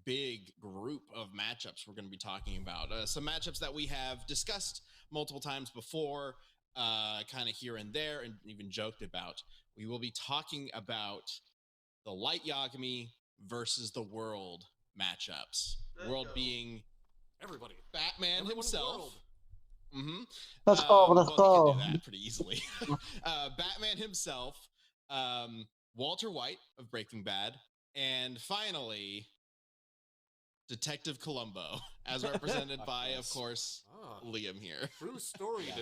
big group of matchups we're going to be talking about. Some matchups that we have discussed multiple times before, kind of here and there, and even joked about. We will be talking about the Light Yagami versus the World matchups. World being everybody, Batman everyone himself. Mm-hmm. Let's go. Well, he can do that pretty easily. Batman himself, Walter White of Breaking Bad, and finally, Detective Columbo, as represented by, of course, Liam here. True story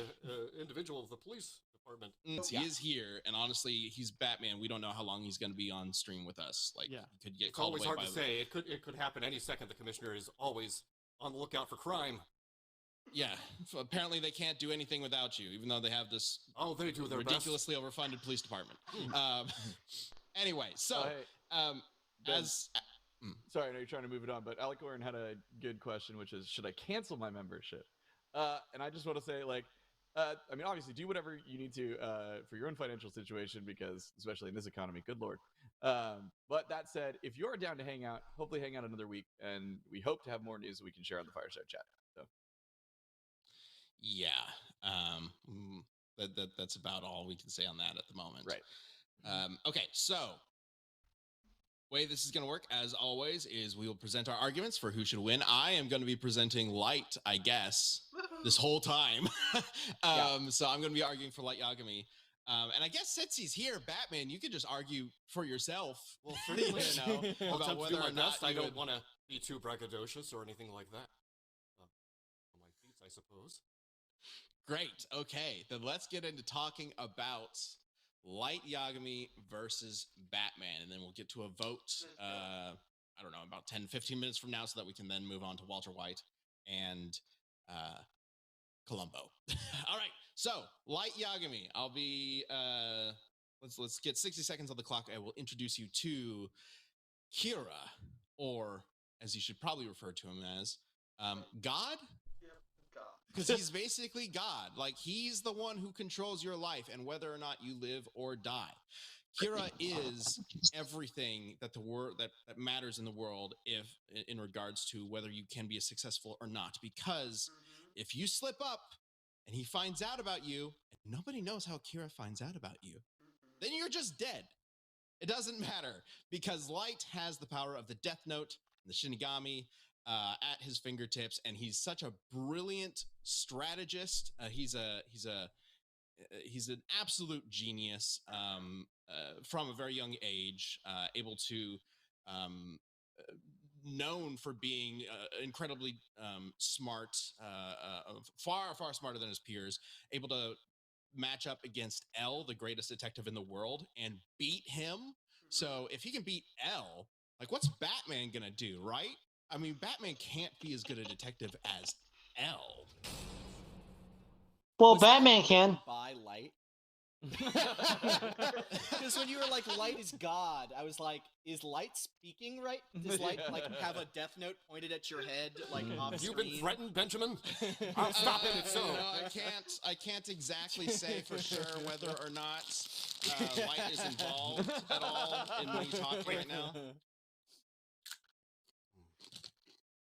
individual of the police department. He is here, and honestly, he's Batman. We don't know how long he's going to be on stream with us. Like, he could get called away. It's always hard to say. It could happen any second. The commissioner is always on the lookout for crime. Yeah, so apparently they can't do anything without you, even though they have this they do their ridiculously overfunded police department. Anyway, so sorry, I know you're trying to move it on, but Alec Warren had a good question, which is, should I cancel my membership? And I just want to say, like, I mean, obviously, do whatever you need to for your own financial situation, because especially in this economy, good lord. But that said, if you're down to hang out, hopefully hang out another week, and we hope to have more news that we can share on the Fireside Chat. So. Yeah, that's about all we can say on that at the moment. Right. Okay, so way this is going to work, as always, is we will present our arguments for who should win. I am going to be presenting Light, I guess, this whole time. So I'm going to be arguing for Light Yagami. And I guess since he's here, Batman, you could just argue for yourself. Well, certainly, about whether or not I don't want to be too braggadocious or anything like that. On my feet, I suppose. Great. Okay, then let's get into talking about Light Yagami versus Batman, and then we'll get to a vote, I don't know, about 10, 15 minutes from now, so that we can then move on to Walter White and Columbo. All right, so Light Yagami, I'll be, let's get 60 seconds on the clock. I will introduce you to Kira, or as you should probably refer to him as, God? Because he's basically God. Like, he's the one who controls your life and whether or not you live or die. Kira is everything that that matters in the world, if in regards to whether you can be successful or not. Because if you slip up and he finds out about you, and nobody knows how Kira finds out about you, then you're just dead. It doesn't matter, because Light has the power of the Death Note and the Shinigami at his fingertips, and he's such a brilliant strategist. He's an absolute genius from a very young age, able to known for being incredibly smart, far smarter than his peers, able to match up against L, the greatest detective in the world, and beat him. So if he can beat L, like, what's Batman gonna do, right? I mean, Batman can't be as good a detective as L. Well, Batman can. By Light. Because when you were like, Light is God, I was like, is Light speaking right? Does Light like have a death note pointed at your head, like off Have you screen? been threatened, Benjamin? I'll stop him if so. I can't exactly say for sure whether or not Light is involved at all in me talking right now.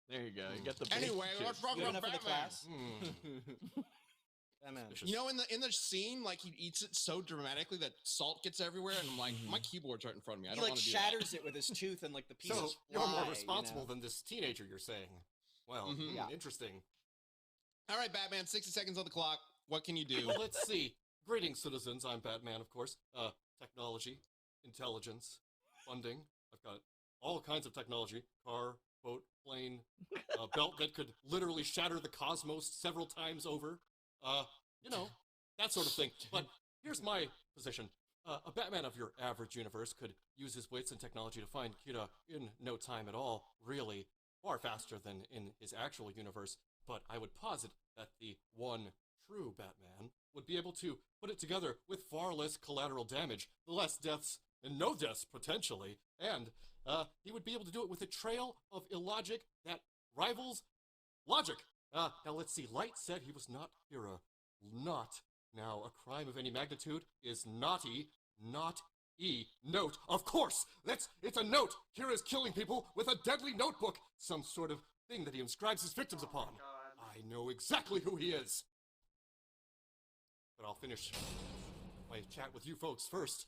There you go. You got the anyway, let's talk about Batman. For the class. You know, in the scene, like, he eats it so dramatically that salt gets everywhere, and I'm like, my keyboard's right in front of me. I don't want to do that. He shatters it with his tooth, and like the pieces. So fly, you're more responsible than this teenager. You're saying? Well, interesting. All right, Batman. 60 seconds on the clock. What can you do? Well, let's see. Greetings, citizens. I'm Batman, of course. Technology, intelligence, funding. I've got all kinds of technology. Car, boat, plane, belt that could literally shatter the cosmos several times over. You know, that sort of thing. But here's my position. A Batman of your average universe could use his wits and technology to find Kira in no time at all, really, far faster than in his actual universe. But I would posit that the one true Batman would be able to put it together with far less collateral damage, less deaths, and no deaths, potentially. And he would be able to do it with a trail of illogic that rivals logic. Now let's see. Light said he was not Kira. Not. Now, a crime of any magnitude is naughty, not Note. Of course! It's a note! Kira's killing people with a deadly notebook! Some sort of thing that he inscribes his victims upon. I know exactly who he is! But I'll finish my chat with you folks first.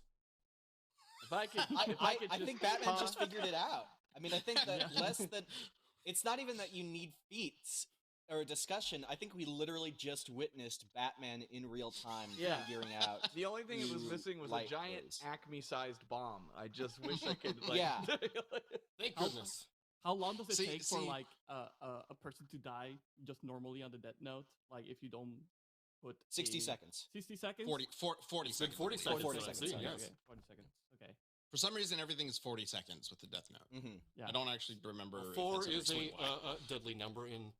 If I could, I think Batman just figured it out. I mean, I think that less than... It's not even that you need feats or a discussion. I think we literally just witnessed Batman in real time figuring out. The only thing it was missing was a giant Acme-sized bomb. I just wish I could, like... Yeah. Thank goodness. How long does it take for like a person to die just normally on the death note? Like if you don't put 60 seconds. 60 seconds? 40 seconds. 40 seconds. 40 seconds. Okay, Yes. okay, 40 seconds. Okay. For some reason, everything is 40 seconds with the death note. Mm-hmm. Yeah. I don't actually remember. if 4 that's is actually why. a deadly number in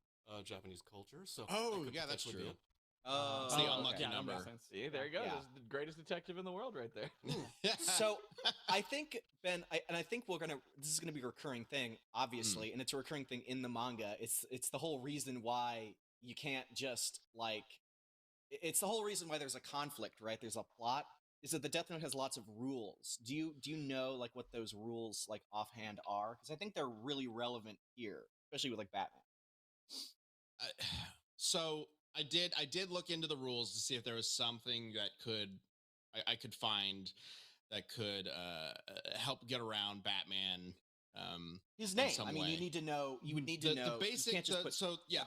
Japanese culture, so... Oh, that could yeah, that's potentially be true. it. It's the unlucky yeah, number. makes sense. See, there you go. Yeah. This is the greatest detective in the world right there. So I think, Ben, I think this is gonna be a recurring thing, obviously, and it's a recurring thing in the manga. It's the whole reason why you can't just like, it's the whole reason why there's a conflict, right? There's a plot. Is that the Death Note has lots of rules. Do you know like what those rules like offhand are? Because I think they're really relevant here, especially with like Batman. So I did look into the rules to see if there was something that I could find that could help get around Batman. His in name. some I mean, way. you need to know. You would need to know. The You basic. can't just put,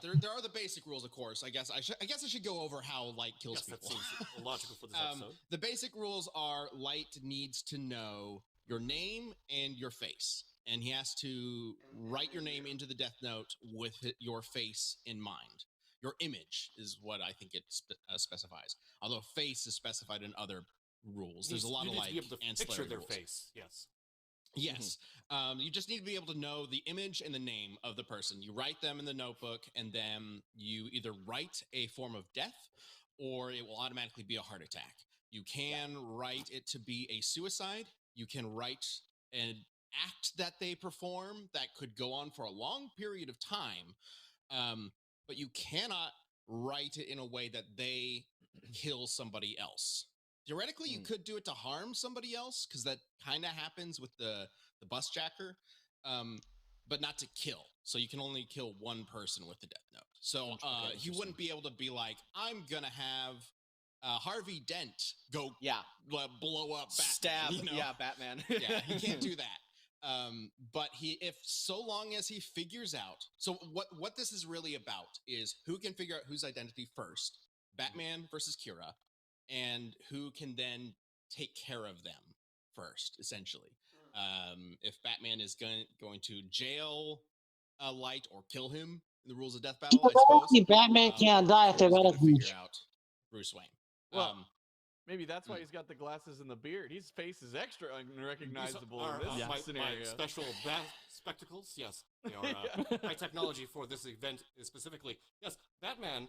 There are the basic rules, of course. I guess I should go over how Light kills Yes, that people. seems logical for this episode. The basic rules are Light needs to know your name and your face, and he has to write your name into the Death Note with your face in mind. Your image is what I think it specifies. Although face is specified in other rules. There's a lot you of need like to be able to ancillary picture their rules. face. Yes. Yes. You just need to be able to know the image and the name of the person. You write them in the notebook, and then you either write a form of death or it will automatically be a heart attack. You can write it to be a suicide. You can write an act that they perform that could go on for a long period of time. But you cannot write it in a way that they kill somebody else. Theoretically, you could do it to harm somebody else, because that kind of happens with the bus jacker, but not to kill. So you can only kill one person with the Death Note. So he wouldn't be able to be like, I'm going to have Harvey Dent go blow up Batman. stab. You know? Yeah, Batman. Yeah, he can't do that. But if so long as he figures out, so what this is really about is who can figure out whose identity first, Batman versus Kira, and who can then take care of them first, essentially. If Batman is going to jail Light or kill him in the rules of death battle, I suppose. Batman can't die Kira's gonna theoretically. figure out Bruce Wayne. Well, maybe that's why he's got the glasses and the beard. His face is extra unrecognizable in this my scenario. special spectacles, yes, they are high technology for this event specifically. Yes, Batman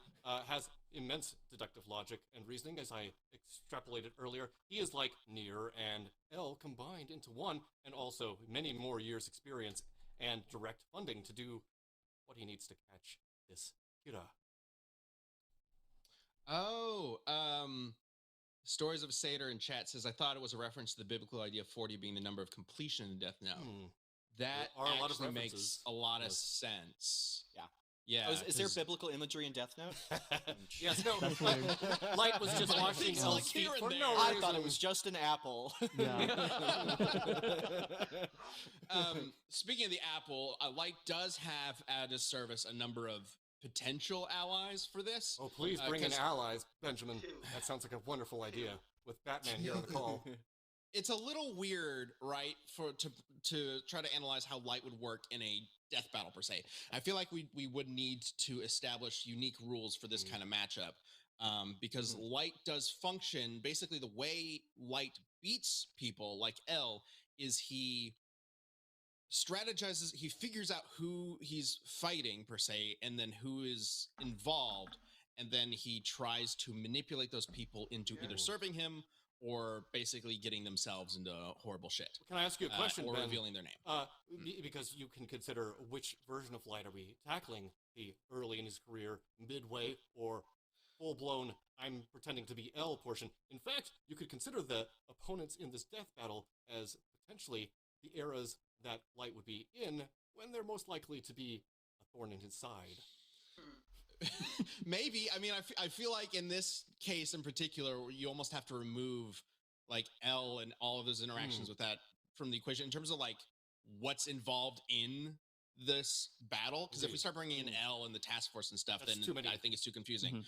has immense deductive logic and reasoning, as I extrapolated earlier. He is like Nier and L combined into one, and also many more years' experience and direct funding to do what he needs to catch this Kira. Stories of Seder in chat says, I thought it was a reference to the biblical idea of 40 being the number of completion in Death Note. That There are a lot of actually makes references. a lot of Yes. sense. Yeah. Yeah. Oh, is there 'cause- biblical imagery in Death Note? Yes, no, That's lame. Light was just But watching things L's like feet here and for there. no I reason. thought it was just an apple. Speaking of the apple, Light does have at his service a number of potential allies for this. Oh, please bring in 'cause- allies, Benjamin. That sounds like a wonderful idea with Batman here on the call. It's a little weird, right, to try to analyze how Light would work in a death battle per se. I feel like we would need to establish unique rules for this kind of matchup, because Light does function basically the way Light beats people like L is he strategizes, he figures out who he's fighting per se, and then who is involved, and then he tries to manipulate those people into either serving him or basically getting themselves into horrible shit. Can I ask you a question, or Ben? revealing their name. Because you can consider which version of Light are we tackling? The early in his career, midway, or full-blown I'm pretending to be L portion. In fact, you could consider the opponents in this death battle as potentially the eras that Light would be in when they're most likely to be a thorn in his side. Maybe. I mean, I feel like in this case in particular, you almost have to remove like L and all of those interactions with that from the equation in terms of like what's involved in this battle. Because if we start bringing in L and the task force and stuff, That's then too many. I think it's too confusing.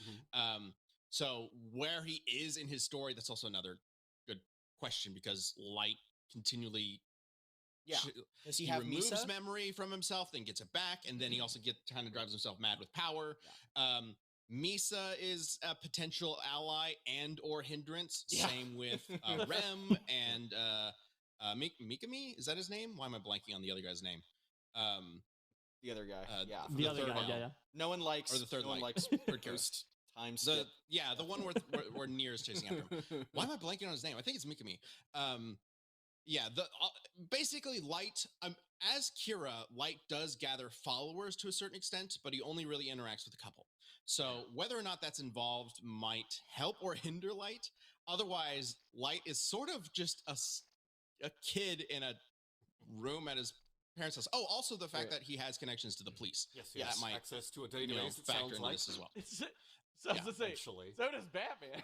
So where he is in his story, that's also another good question because Light continually Does he he have removes Misa? memory from himself, then gets it back, and then he also kind of drives himself mad with power. Misa is a potential ally and or hindrance. Same with Rem and Mikami. Is that his name? Why am I blanking on the other guy's name? The other guy. The other guy. one. Yeah. No one likes. Or the third no one Light. likes Third Kira. post time skip. The one where Nier is chasing after him. Why am I blanking on his name? I think it's Mikami. Basically Light, as Kira, Light does gather followers to a certain extent, but he only really interacts with a couple. So whether or not that's involved might help or hinder Light. Otherwise, Light is sort of just a kid in a room at his parents' house. Oh, also the fact that he has connections to the police. Yes, that might access to a database. It factor sounds into like this as well. So I was to say, so does Batman.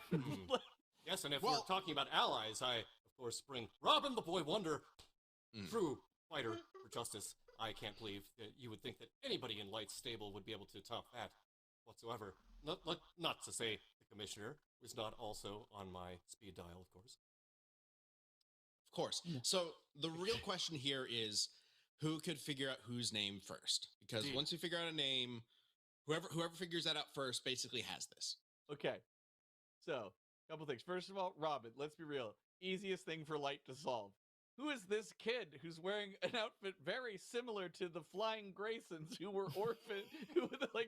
Yes, and if we're talking about allies, I of course bring Robin the Boy Wonder, true fighter for justice. I can't believe that you would think that anybody in Light's stable would be able to top that whatsoever. Not to say the commissioner was not also on my speed dial, of course. Of course. So the real question here is who could figure out whose name first? Because once you figure out a name, whoever figures that out first basically has this. Okay. So, a couple things. First of all, Robin, let's be real. Easiest thing for Light to solve. Who is this kid who's wearing an outfit very similar to the Flying Graysons who were orphaned?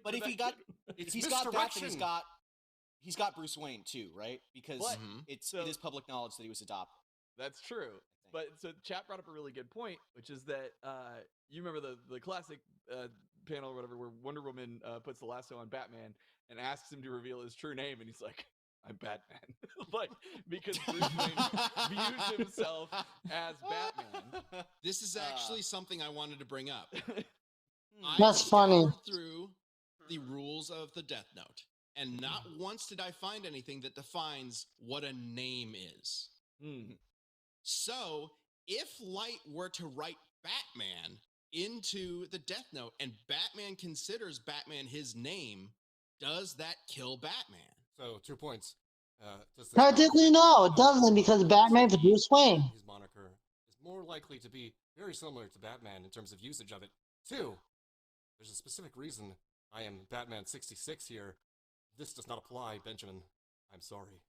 But if he's got that, then he's got Bruce Wayne too, right? Because it is public knowledge that he was adopted. That's true. But so chat brought up a really good point, which is that you remember the classic panel or whatever where Wonder Woman puts the lasso on Batman and asks him to reveal his true name, and he's like, "I'm Batman," because Bruce Wayne views himself as Batman. This is actually something I wanted to bring up. That's funny. I scoured through the rules of the Death Note, and not once did I find anything that defines what a name is. So, if Light were to write Batman into the Death Note, and Batman considers Batman his name, does that kill Batman? So, 2 points. Practically no, it doesn't, because Batman's Bruce Wayne. His moniker is more likely to be very similar to Batman in terms of usage of it. 2, there's a specific reason I am Batman 66 here. This does not apply, Benjamin. I'm sorry.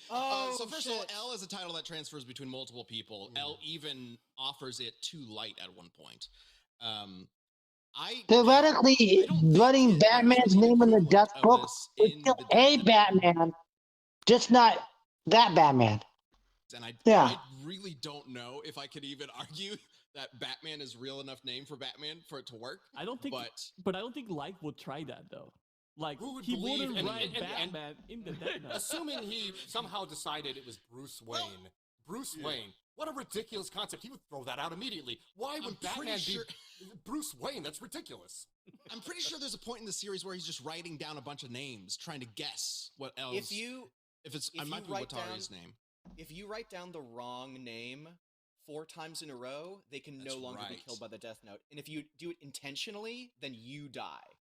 So first of all, L is a title that transfers between multiple people. L even offers it to Light at one point. Theoretically, running Batman's name in the Death Book would kill a Batman, just not that Batman. And I really don't know if I could even argue that Batman is real enough name for Batman for it to work. I don't think, but I don't think Light would try that though. Like, who would he believe wouldn't write Batman in the Death Note. Assuming he somehow decided it was Bruce Wayne. Bruce Wayne. What a ridiculous concept. He would throw that out immediately. Why would Batman be Bruce Wayne? That's ridiculous. I'm pretty sure there's a point in the series where he's just writing down a bunch of names, trying to guess what else. I might be Watari's name. If you write down the wrong name 4 times in a row, they can no longer be killed by the Death Note. And if you do it intentionally, then you die.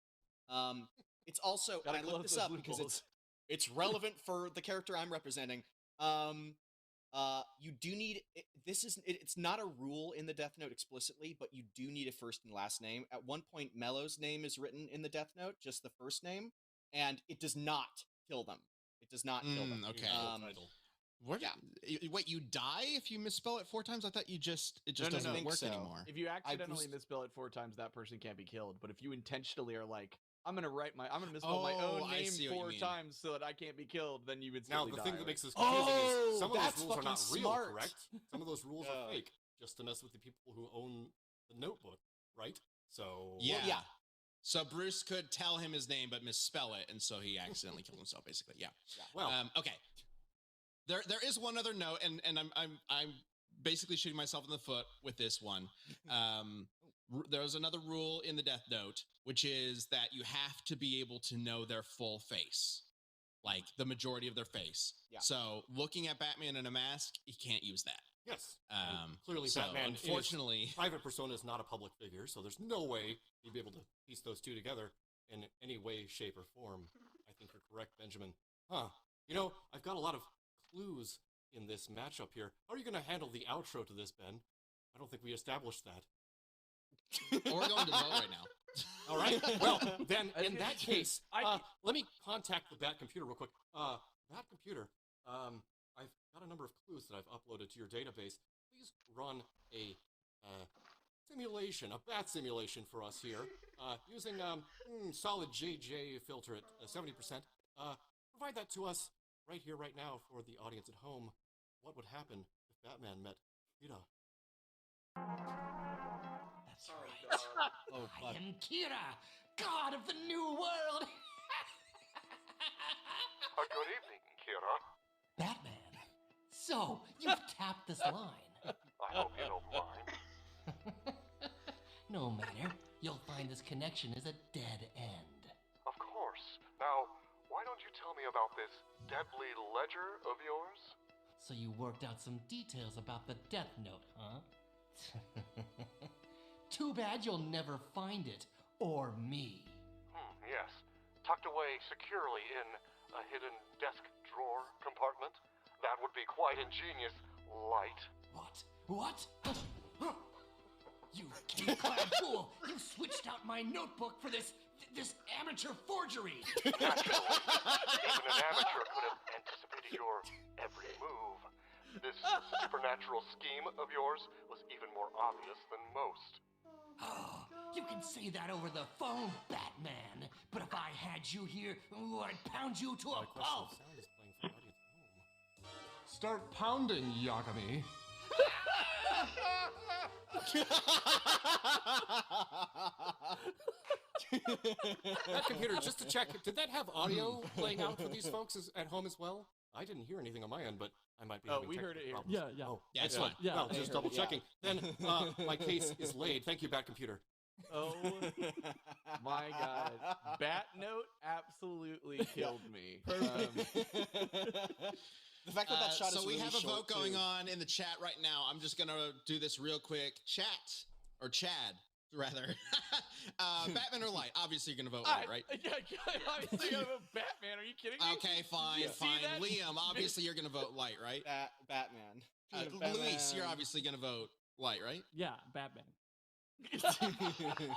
It's also, and I looked this up because it's relevant for the character I'm representing. You do need it's not a rule in the Death Note explicitly, but you do need a first and last name. At one point, Mello's name is written in the Death Note, just the first name, and it does not kill them. It does not kill them. Okay. Wait, you die if you misspell it 4 times? I thought it just doesn't work anymore. If you accidentally misspell it 4 times, that person can't be killed. But if you intentionally are like, I'm gonna misspell my own name 4 times so that I can't be killed, then you would still die. Now, the thing that makes this confusing is some of those rules are not real, correct? Some of those rules are fake, just to mess with the people who own the notebook, right? So... Yeah. So Bruce could tell him his name but misspell it, and so he accidentally killed himself. Basically, yeah. Well, Okay. There is one other note, and I'm basically shooting myself in the foot with this one. There's another rule in the Death Note, which is that you have to be able to know their full face, like the majority of their face. Yeah. So looking at Batman in a mask, he can't use that. yes. Clearly, so Batman, unfortunately, private persona is not a public figure, so there's no way he'd be able to piece those two together in any way, shape, or form. I think you're correct, Benjamin. Huh. You know, I've got a lot of clues in this matchup here. How are you going to handle the outro to this, Ben? I don't think we established that. we're going to vote right now. All right. Well, then, in that case, I- let me contact the Bat Computer real quick. Bat Computer, I've got a number of clues that I've uploaded to your database. Please run a simulation, a bat simulation for us here, using solid JJ filter at 70%. Provide that to us right here, right now, for the audience at home. What would happen if Batman met Rita? That's right. Oh, I am Kira, god of the new world. Good evening, Kira. Batman. So, you've tapped this line. I hope you don't mind. No matter. You'll find this connection is a dead end. Of course. Now, why don't you tell me about this deadly ledger of yours? So you worked out some details about the Death Note, huh? Too bad you'll never find it. Or me. Yes. Tucked away securely in a hidden desk drawer compartment. That would be quite ingenious, Light. What? You king-clad fool! You switched out my notebook for this amateur forgery! Naturally. Even an amateur could have anticipated your every move. This supernatural scheme of yours was even more obvious than most. Oh, you can say that over the phone, Batman. But if I had you here, I'd pound you to a My question pulp. of sound is playing for the audience at home. Start pounding, Yagami. That computer, just to check, did that have audio playing out for these folks at home as well? I didn't hear anything on my end, but I might be having we heard technical it here. problems. Yeah. Oh, Yeah, it's excellent. fine. Yeah, Well, they just heard double it, checking. Then my case is laid. Thank you, Bat Computer. Oh my god. Bat Note absolutely killed me. The fact that that shot is so we really have a short, vote going too. on in the chat right now. I'm just gonna do this real quick. Chad, rather. Batman or Light? Obviously, you're gonna vote Light, right? Yeah, obviously gonna vote Batman. Are you kidding me? Okay, fine, You see fine. that? Liam, obviously, you're gonna vote Light, right? Batman. Luis, you're obviously gonna vote Light, right? Yeah, Batman. Okay,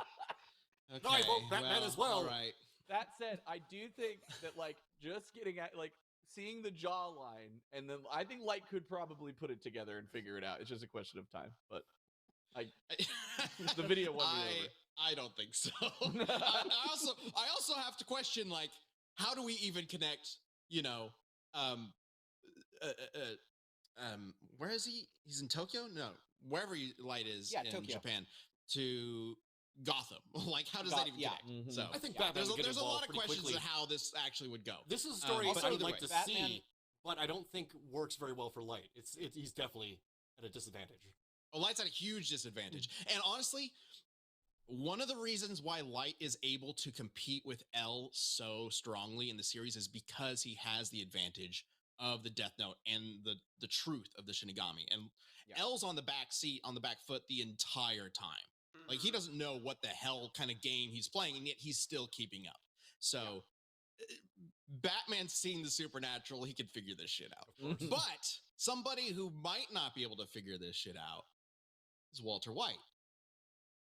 No, I vote Batman as well. All right. That said, I do think that like just getting at like seeing the jawline, and then I think Light could probably put it together and figure it out. It's just a question of time. But the video won me over. I don't think so. I also have to question, like, how do we even connect? You know, where is he? He's in Tokyo? No, wherever Light is in Tokyo. Japan to Gotham. Like, how does that even yeah. connect? Mhm. So I think Yeah, Batman would get there's a involved lot of pretty questions quickly. of how this actually would go. This is a story but I would either like way, to Batman- see, but I don't think works very well for Light. He's definitely at a disadvantage. Oh, Light's at a huge disadvantage. And honestly, one of the reasons why Light is able to compete with L so strongly in the series is because he has the advantage of the Death Note and the truth of the Shinigami. And Yeah. L's on the back seat, on the back foot the entire time. Like, he doesn't know what the hell kind of game he's playing, and yet he's still keeping up. So, Batman's seeing the supernatural. He can figure this shit out. But somebody who might not be able to figure this shit out is Walter White.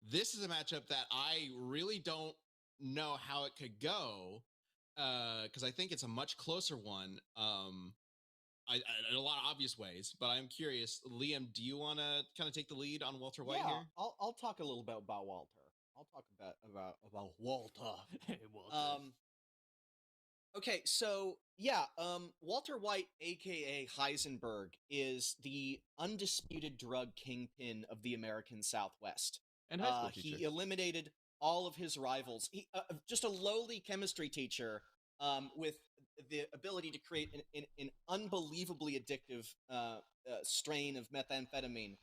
This is a matchup that I really don't know how it could go, because I think it's a much closer one. In a lot of obvious ways, but I'm curious. Liam, do you want to kind of take the lead on Walter White here? I'll talk a little bit about Walter. I'll talk about Walter. Hey, Walter. Okay, so yeah, Walter White, aka Heisenberg, is the undisputed drug kingpin of the American Southwest. And high school teacher. He eliminated all of his rivals. He just a lowly chemistry teacher with the ability to create an unbelievably addictive strain of methamphetamine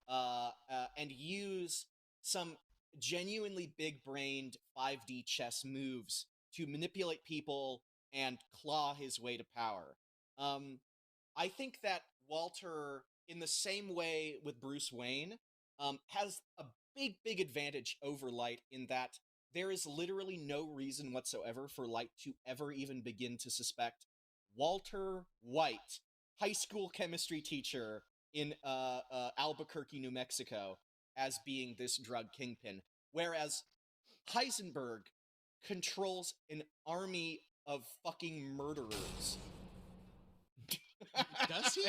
and use some genuinely big-brained 5D chess moves to manipulate people and claw his way to power. I think that Walter, in the same way with Bruce Wayne, has a big advantage over Light in that there is literally no reason whatsoever for Light to ever even begin to suspect Walter White, high school chemistry teacher in Albuquerque, New Mexico, as being this drug kingpin, whereas Heisenberg controls an army of fucking murderers. Does he?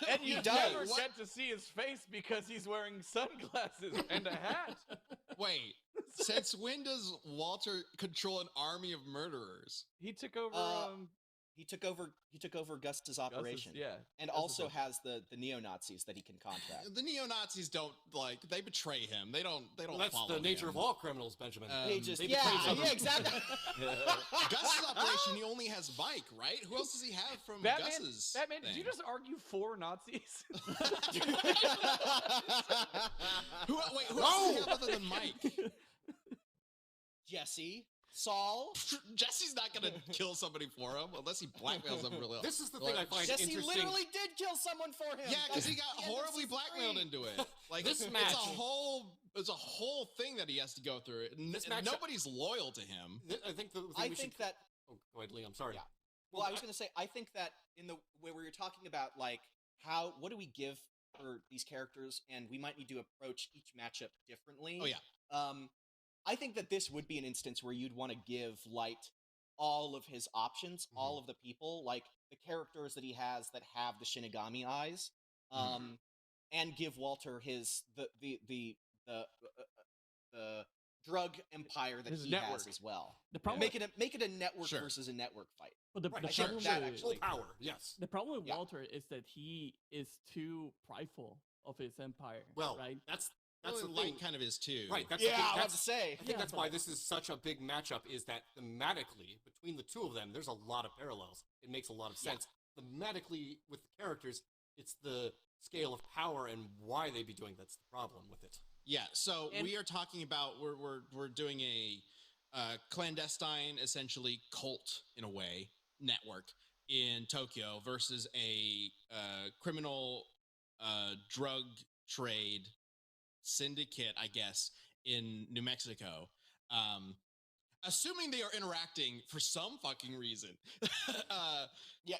And you does. never get to see his face because he's wearing sunglasses and a hat. Wait, since when does Walter control an army of murderers? He took over. He took over Gus's operation. Yeah, and Gus's also operation. has the neo-Nazis that he can contract. The neo-Nazis don't they betray him. They don't Well, that's follow the nature him. of all criminals, Benjamin. They just they betray each other. exactly. Gus's operation, he only has Mike, right? Who else does he have from Gus's Batman, thing? did you just argue for Nazis? Who else does he have other than Mike? Jesse, Saul. Jesse's not gonna kill somebody for him unless he blackmails them really. This is the thing I find Jesse interesting. literally did kill someone for him. Yeah, because he That's got the end of horribly season blackmailed 3. into it. Like This it's match- a whole thing that he has to go through. This match- Nobody's loyal to him. I think the thing I we think should... that. Oh, go ahead, Lee. I'm sorry. Yeah. Well, I was gonna say, I think that in the where we were talking about like what do we give for these characters, and we might need to approach each matchup differently. Oh yeah. I think that this would be an instance where you'd want to give Light all of his options, all of the people, like the characters that he has that have the Shinigami eyes, and give Walter his the drug empire that His he network. has as well. The problem, Make it a network Sure. versus a network fight. but the Right, sure, problem that with, actually- Full power, yes. the problem with Yeah. Walter is that he is too prideful of his empire. Well, right? that's Well, the Light thing. kind of is too. Right, that's Yeah, the thing. I was about That's, to say. I think Yeah, that's but- why this is such a big matchup, is that thematically, between the two of them, there's a lot of parallels. It makes a lot of sense. Thematically, with the characters, it's the scale of power and why they be doing that's the problem with it. Yeah, so And- we are talking about we're doing a clandestine, essentially cult in a way network in Tokyo versus a criminal drug trade syndicate, I guess, in New Mexico. Assuming they are interacting for some fucking reason. Yeah.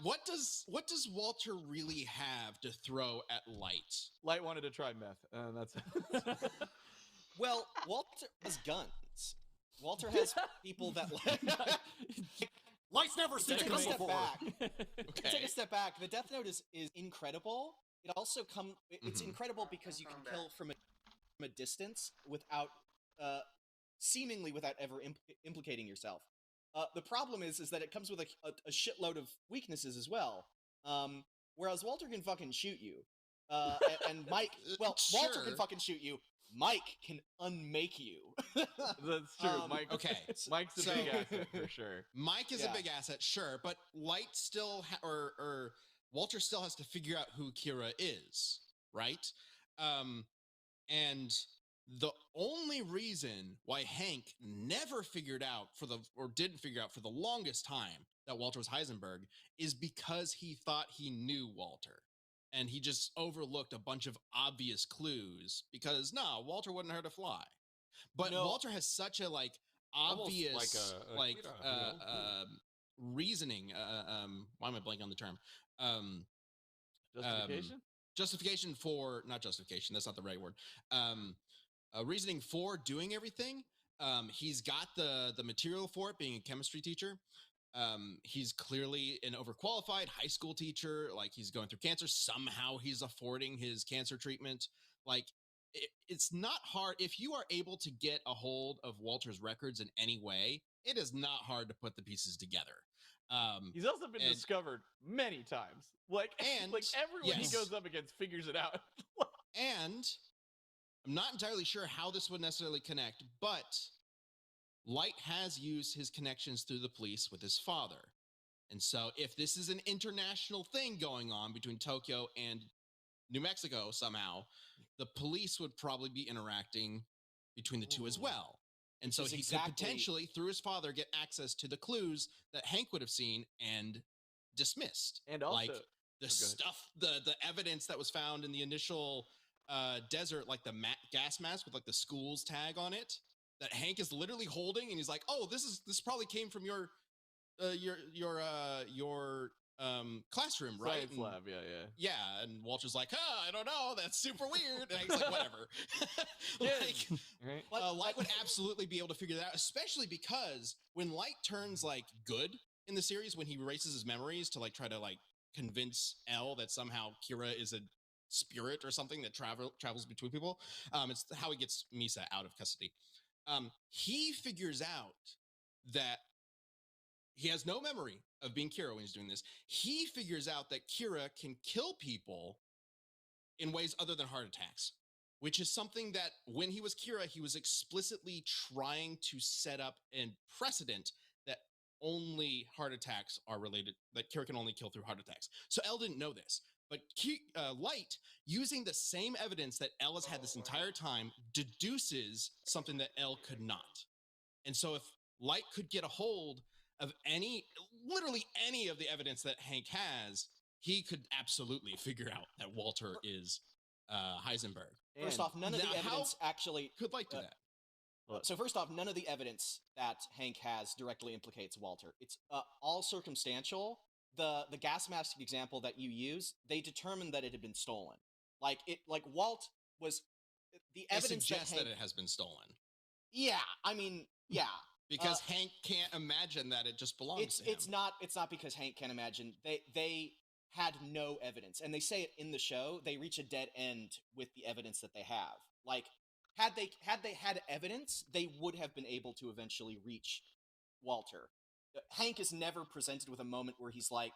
what does Walter really have to throw at Light? Light wanted to try meth, and that's. Well, Walter has guns. Walter has people that Light's never seen a take a gun step before. back. Okay. Take a step back. The Death Note is incredible. It also it's incredible because you can kill from a distance without seemingly without ever implicating yourself. The problem is that it comes with a shitload of weaknesses as well. Whereas Walter can fucking shoot you. And Mike, well, Walter Sure. can fucking shoot you. Mike can unmake you. That's true. Mike. Okay. Mike's a So- big asset for sure. Mike is Yeah. a big asset, sure, but Light still or Walter still has to figure out who Kira is, right? And the only reason why Hank never figured out didn't figure out for the longest time that Walter was Heisenberg is because he thought he knew Walter. And he just overlooked a bunch of obvious clues because Walter wouldn't hurt a fly. But No. Walter has such a Almost obvious like a Kira, you know? reasoning. Why am I blanking on the term? Justification. Justification for not justification. That's not the right word. Reasoning for doing everything. He's got the material for it, being a chemistry teacher. He's clearly an overqualified high school teacher. Like he's going through cancer. Somehow he's affording his cancer treatment. Like it's not hard. If you are able to get a hold of Walter's records in any way, it is not hard to put the pieces together. He's also been and- discovered many times. Like And- like everyone yes. he goes up against figures it out. And I'm not entirely sure how this would necessarily connect, but Light has used his connections through the police with his father. And so if this is an international thing going on between Tokyo and New Mexico somehow, the police would probably be interacting between the two as well. And so he could potentially, through his father, get access to the clues that Hank would have seen and dismissed. And also, like the stuff, the evidence that was found in the initial desert, like the gas mask with like the school's tag on it, that Hank is literally holding, and he's like, "Oh, this probably came from your classroom, right?" Science lab, yeah. And Walter's like, I don't know, that's super weird. And he's like, whatever. Light would absolutely be able to figure that out, especially because when Light turns like good in the series, when he erases his memories to like try to like convince Elle that somehow Kira is a spirit or something that travels between people, it's how he gets Misa out of custody. He figures out that he has no memory of being Kira when he's doing this. He figures out that Kira can kill people in ways other than heart attacks, which is something that when he was Kira, he was explicitly trying to set up a precedent that only heart attacks are related, that Kira can only kill through heart attacks. So Elle didn't know this, but Light, using the same evidence that Elle has had this entire time, deduces something that Elle could not. And so if Light could get a hold of literally any of the evidence that Hank has, he could absolutely figure out that Walter is Heisenberg. First off, none of the evidence actually could Light do that. So first off, none of the evidence that Hank has directly implicates Walter. It's all circumstantial. The gas mask example that you use, they determined that it had been stolen. Like Walt was the evidence suggests that, Hank, that it has been stolen. Yeah, I mean, yeah. Because Hank can't imagine that it just belongs to him. It's not because Hank can't imagine. They had no evidence, and they say it in the show. They reach a dead end with the evidence that they have. Like, had they had evidence, they would have been able to eventually reach Walter. Hank is never presented with a moment where he's like,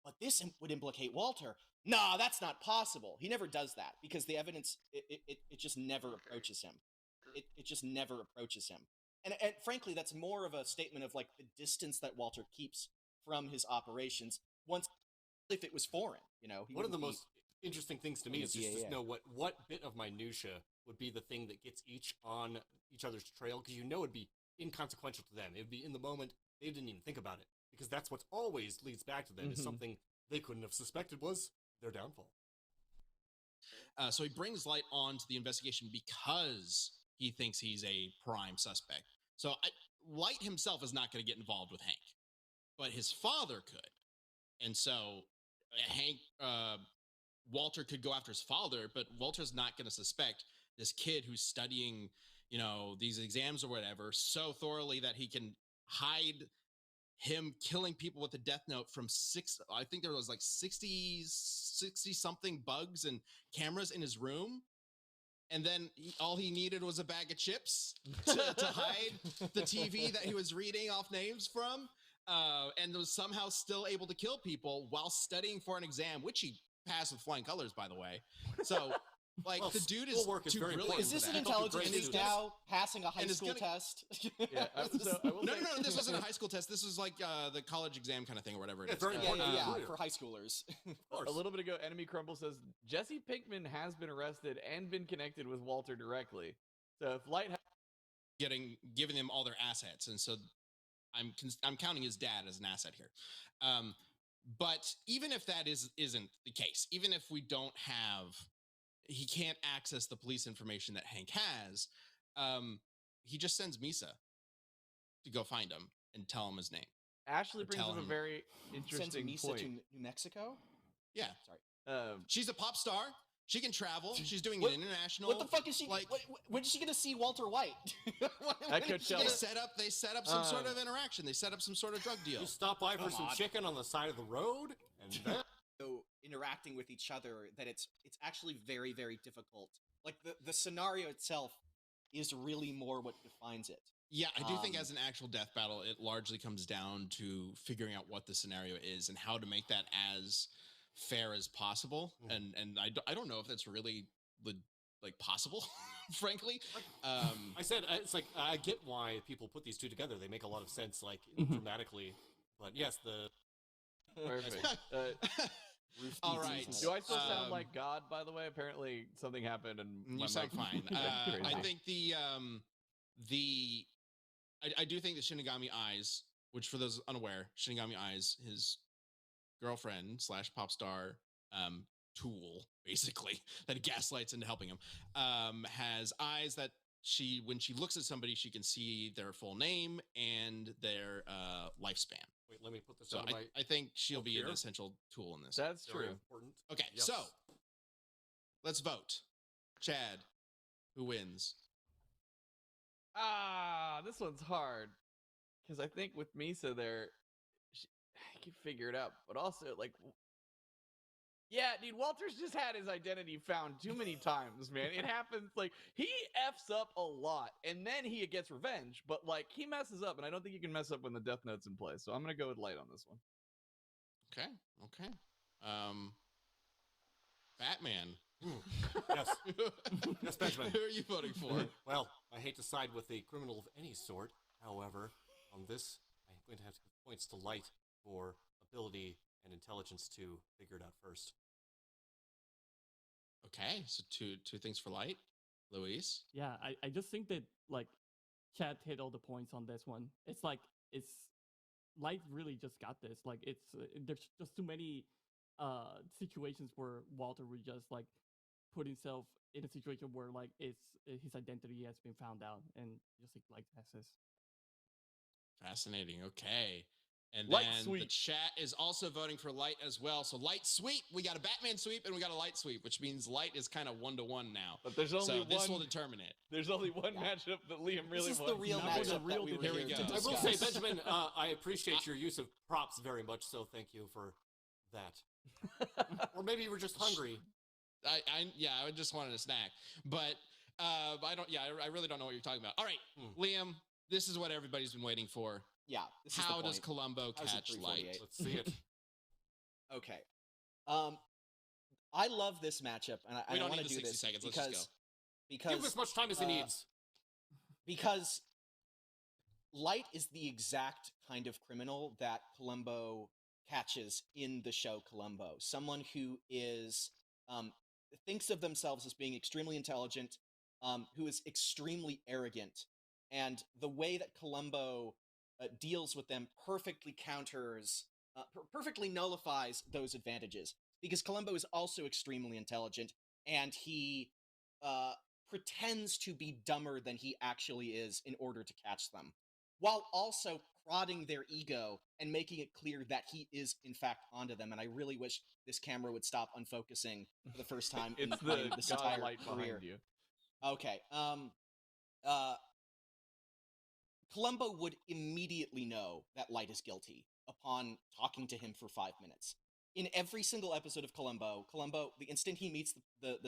"But this would implicate Walter." No, that's not possible. He never does that because the evidence it just never approaches him. It just never approaches him. And frankly, that's more of a statement of like the distance that Walter keeps from his operations. Once, if it was foreign, one of the most interesting things to me is just to know what bit of minutia would be the thing that gets each on each other's trail, because it'd be inconsequential to them. It'd be in the moment they didn't even think about it, because that's what always leads back to them is something they couldn't have suspected was their downfall. So he brings Light on to the investigation because he thinks he's a prime suspect. So Light himself is not going to get involved with Hank, but his father could. And so Walter could go after his father, but Walter's not going to suspect this kid who's studying, these exams or whatever so thoroughly that he can hide him killing people with the death note from I think there was like 60 something bugs and cameras in his room. And then all he needed was a bag of chips to hide the TV that he was reading off names from, and was somehow still able to kill people while studying for an exam, which he passed with flying colors, by the way. So, the dude is too brilliant. Is this an intelligence leak now, passing a high school test? Yeah, no, this wasn't a high school test. This was like the college exam kind of thing or whatever it is. Yeah, for high schoolers. A little bit ago, Enemy Crumble says, Jesse Pinkman has been arrested and been connected with Walter directly. So if Light giving them all their assets, and so I'm counting his dad as an asset here. But even if that isn't the case, even if we don't have, he can't access the police information that Hank has, he just sends Misa to go find him and tell him his name. Ashley brings up a very interesting Misa point. to New Mexico? Yeah. Sorry. She's a pop star. She can travel. She's doing an international. What the fuck is she? When is she going to see Walter White? They set up some sort of interaction. They set up some sort of drug deal. You stop by for some chicken on the side of the road, and then interacting with each other, that it's actually very, very difficult. Like the scenario itself is really more what defines it. Yeah, I do think as an actual death battle, it largely comes down to figuring out what the scenario is and how to make that as fair as possible. And I don't know if that's really like possible, frankly. I said it's like I get why people put these two together. They make a lot of sense, like dramatically. But yes, the Perfect. All right. Do I still sound like God? By the way, apparently something happened and You sound fine. I crazy. think I do think the Shinigami Eyes, which for those unaware, Shinigami Eyes, his girlfriend / pop star tool, basically, that gaslights into helping him, has eyes that when she looks at somebody, she can see their full name and their lifespan. Wait, let me put this So on my. I think she'll be here. an essential tool in this. That's Very true. important. Okay, Yes. so let's vote. Chad, who wins? This one's hard because I think with Misa there, I can figure it out. But also, like, yeah, dude, Walter's just had his identity found too many times, man. It happens. Like, he f's up a lot, and then he gets revenge. But like, he messes up, and I don't think you can mess up when the Death Note's in play. So I'm gonna go with Light on this one. Okay. Batman. Yes. Yes, Benjamin. Who are you voting for? Well, I hate to side with a criminal of any sort. However, on this, I'm going to have to give points to Light for ability and intelligence to figure it out first. Okay, so two things for Light. Luis? Yeah, I just think that like Chad hit all the points on this one. It's like Light really just got this. Like there's just too many situations where Walter would just like put himself in a situation where like his identity has been found out, and just like that's this. Fascinating. Okay. And Light then sweep. the chat is also voting for Light as well. So Light sweep. We got a Batman sweep and we got a Light sweep, which means Light is kind of 1-1 now. But there's only So one. this will determine it. There's only one matchup that Liam really This is wants. the real Now for the matchup real that we were Here we here go. to I will discuss. say, Benjamin, I appreciate your use of props very much, so thank you for that. Or maybe you were just hungry. I just wanted a snack. But I don't. Yeah, I really don't know what you're talking about. All right, Liam. This is what everybody's been waiting for. Yeah. This is the How does point. Columbo How's it catch 348? Light? Let's see it. Okay. I love this matchup, and I We don't want need to the do 60 this seconds. Let's because just go. because Give him as much time as he needs. because Light is the exact kind of criminal that Columbo catches in the show Columbo. Someone who is thinks of themselves as being extremely intelligent, who is extremely arrogant, and the way that Columbo deals with them perfectly perfectly nullifies those advantages. Because Columbo is also extremely intelligent, and he pretends to be dumber than he actually is in order to catch them, while also prodding their ego and making it clear that he is in fact onto them. And I really wish this camera would stop unfocusing for the first time in It's the this God entire Light career. behind you. Okay. Columbo would immediately know that Light is guilty upon talking to him for 5 minutes. In every single episode of Columbo, the instant he meets the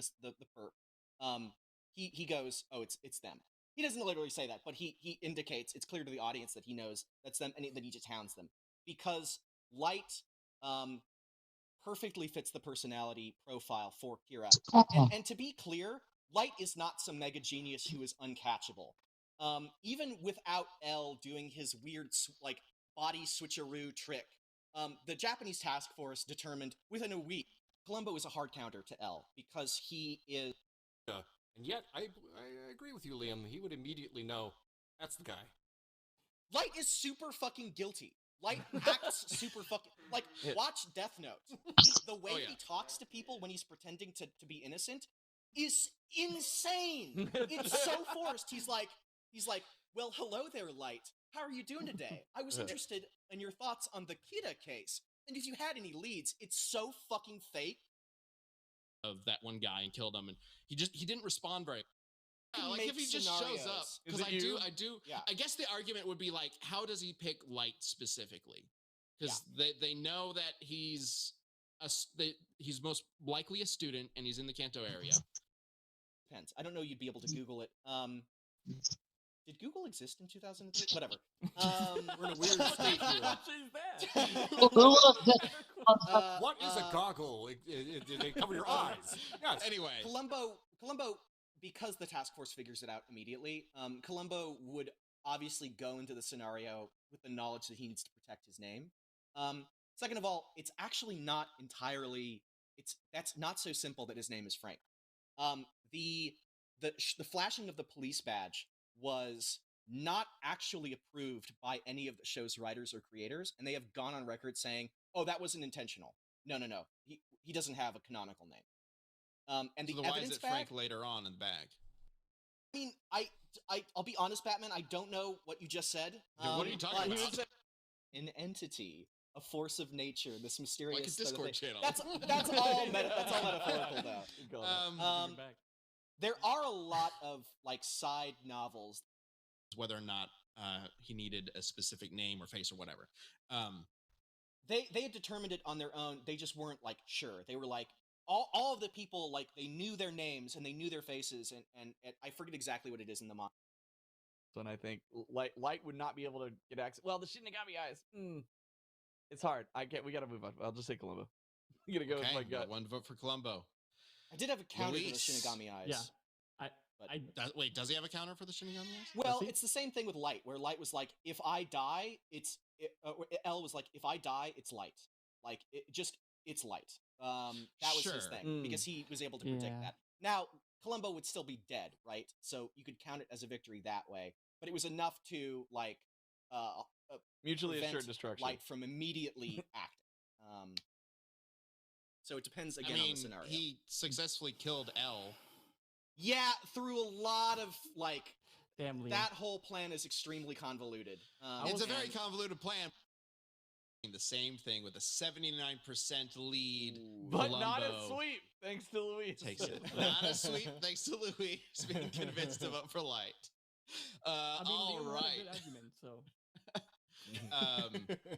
perp, he goes, "Oh, it's them." He doesn't literally say that, but he indicates, it's clear to the audience that he knows that's them, and that he just hounds them because Light perfectly fits the personality profile for Kira. And to be clear, Light is not some mega genius who is uncatchable. Even without L doing his weird body switcheroo trick, the Japanese task force determined within a week Columbo is a hard counter to L because he is. And yet, I agree with you, Liam. He would immediately know that's the guy. Light is super fucking guilty. Light acts super fucking watch Death Note. The way he talks to people when he's pretending to be innocent is insane. It's so forced. He's like, "Well, hello there, Light. How are you doing today? I was interested in your thoughts on the Kita case, and if you had any leads." It's so fucking fake. Of that one guy and killed him, and he didn't respond very. Yeah, like Make if he just shows up, scenarios. because Is it I do. Yeah. I guess the argument would be like, how does he pick Light specifically? Because they know that he's most likely a student and he's in the Kanto area. Depends. I don't know. You'd be able to Google it. Did Google exist in 2003? Whatever. We're in a weird state here. What is a goggle? They cover your eyes. Yes. Anyway, Columbo because the task force figures it out immediately, Columbo would obviously go into the scenario with the knowledge that he needs to protect his name. Second of all, it's actually not entirely. That's not so simple that his name is Frank. The flashing of the police badge was not actually approved by any of the show's writers or creators, and they have gone on record saying, "Oh, that wasn't intentional." No. He doesn't have a canonical name. And So the why evidence is it bag, Frank later on in the bag? I mean, I'll be honest, Batman. I don't know what you just said. What are you talking but about? An entity, a force of nature, this mysterious Like a sort of Discord thing. channel. That's all metaphorical, though. You got it. There are a lot of like side novels. Whether or not he needed a specific name or face or whatever. They had determined it on their own. They just weren't like sure. They were like all of the people, like they knew their names and they knew their faces, and I forget exactly what it is in the manga. And I think Light would not be able to get access. Well, the Shinigami eyes. It's hard. We gotta move on. I'll just say Columbo. I'm gonna go with my gut. One vote for Columbo. I did have a counter to the Luis. Shinigami eyes. Yeah. Wait, does he have a counter for the Shinigami eyes? Well, it's the same thing with Light, where Light was like, if I die, L was like, if I die, it's Light. Like, it's Light. That was his thing, because he was able to predict that. Now, Columbo would still be dead, right? So you could count it as a victory that way, but it was enough to, like, mutually assured destruction. Light from immediately acting. So it depends, again, on the scenario. He successfully killed L. Yeah, through a lot of, like, family. That whole plan is extremely convoluted. It's a very convoluted plan. The same thing with a 79% lead. But Columbo not a sweep, thanks to Luis. Takes it. Not a sweep, thanks to Luis being convinced to vote for Light. I mean, all Leo had a right. good argument, so.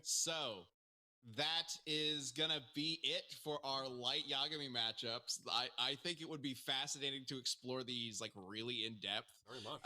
So that is gonna be it for our Light Yagami matchups. I think it would be fascinating to explore these like really in depth. Very much.